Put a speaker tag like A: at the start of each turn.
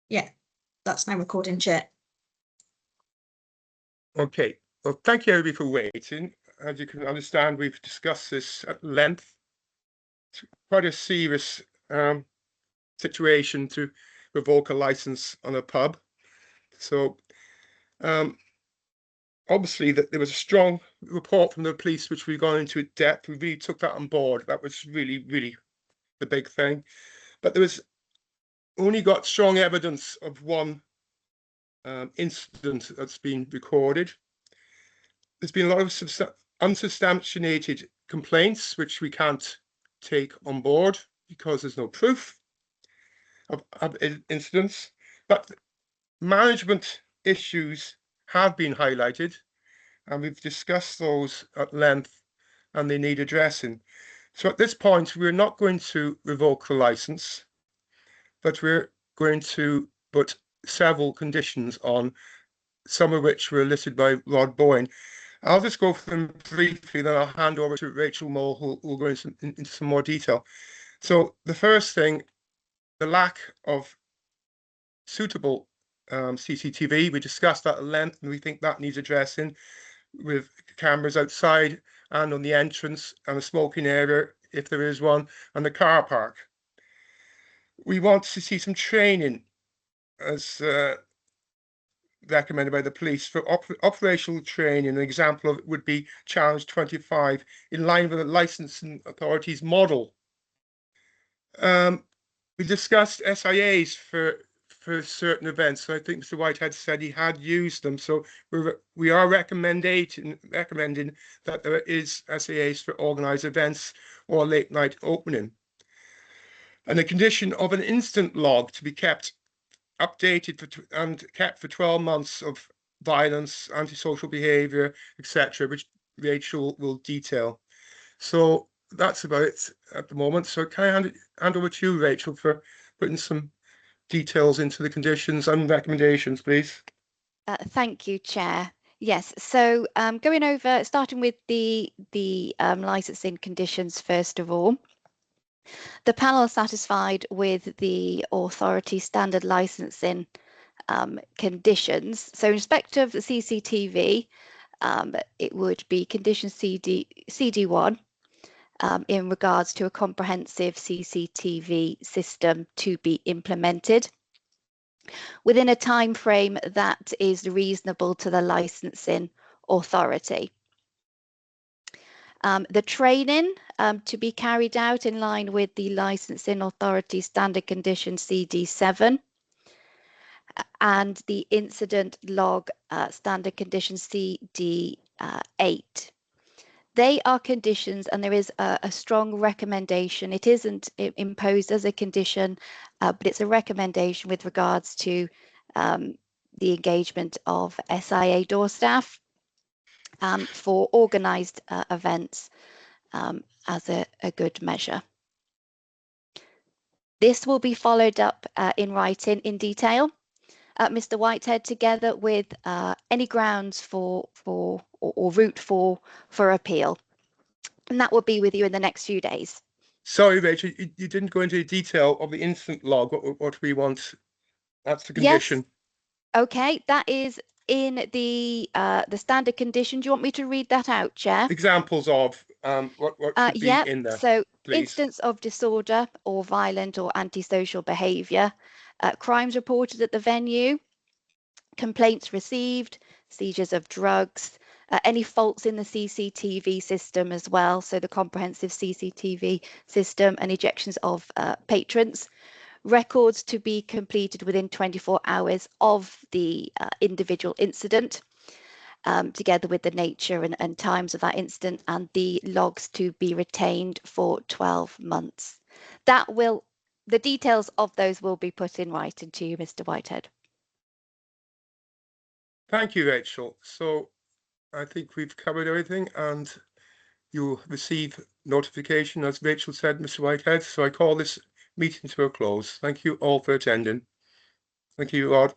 A: Yeah, that's now recording, Chair.
B: Okay, well, thank you everybody for waiting. As you can understand, we've discussed this at length. It's quite a serious situation to revoke a license on a pub. So obviously there was a strong report from the police, which we've gone into depth. We really took that on board. That was really, really the big thing. But there was only got strong evidence of one incident that's been recorded. There's been a lot of unsubstantiated complaints, which we can't take on board because there's no proof of incidents. But management issues have been highlighted, and we've discussed those at length, and they need addressing. So at this point, we're not going to revoke the license, but we're going to put several conditions on, some of which were listed by Rod Bowen. I'll just go through them briefly, then I'll hand over to Rachel Moore, who will go into some more detail. So the first thing, the lack of suitable CCTV. We discussed that at length, and we think that needs addressing with cameras outside and on the entrance and the smoking area, if there is one, and the car park. We want to see some training, as recommended by the police, for operational training. An example of it would be Challenge 25, in line with the licensing authority's model. We discussed SIAs for certain events. So I think Mr. Whitehead said he had used them. So we are recommending that there is SIAs for organised events or late night opening. And the condition of an instant log to be kept updated and kept for 12 months of violence, antisocial behaviour, etc., which Rachel will detail. So that's about it at the moment. So can I hand over to you, Rachel, for putting some details into the conditions and recommendations, please?
C: Thank you, Chair. Yes, so going over, starting with the licensing conditions first of all. The panel is satisfied with the authority standard licensing conditions. So in respect of the CCTV, it would be condition CD1 in regards to a comprehensive CCTV system to be implemented within a time frame that is reasonable to the licensing authority. The training to be carried out in line with the licensing authority standard condition CD7 and the incident log standard condition CD8. They are conditions, and there is a strong recommendation. It isn't imposed as a condition, but it's a recommendation with regards to the engagement of SIA door staff for organised events as a good measure. This will be followed up in writing in detail. Mr. Whitehead, together with any grounds for or route for appeal, and that will be with you in the next few days.
B: Sorry, Rachel, you didn't go into detail of the instant log. What we want, that's the condition.
C: Yes. Okay, that is in the standard condition. Do you want me to read that out, Chair?
B: Examples of what should be in there.
C: So
B: please.
C: Instance of disorder or violent or antisocial behaviour, crimes reported at the venue, complaints received, seizures of drugs, any faults in the CCTV system as well, so the comprehensive CCTV system, and ejections of patrons, records to be completed within 24 hours of the individual incident, together with the nature and times of that incident, and the logs to be retained for 12 months. The details of those will be put in writing to you, Mr. Whitehead.
B: Thank you, Rachel. So I think we've covered everything, and you'll receive notification, as Rachel said, Mr. Whitehead. So I call this meeting to a close. Thank you all for attending. Thank you, Rod.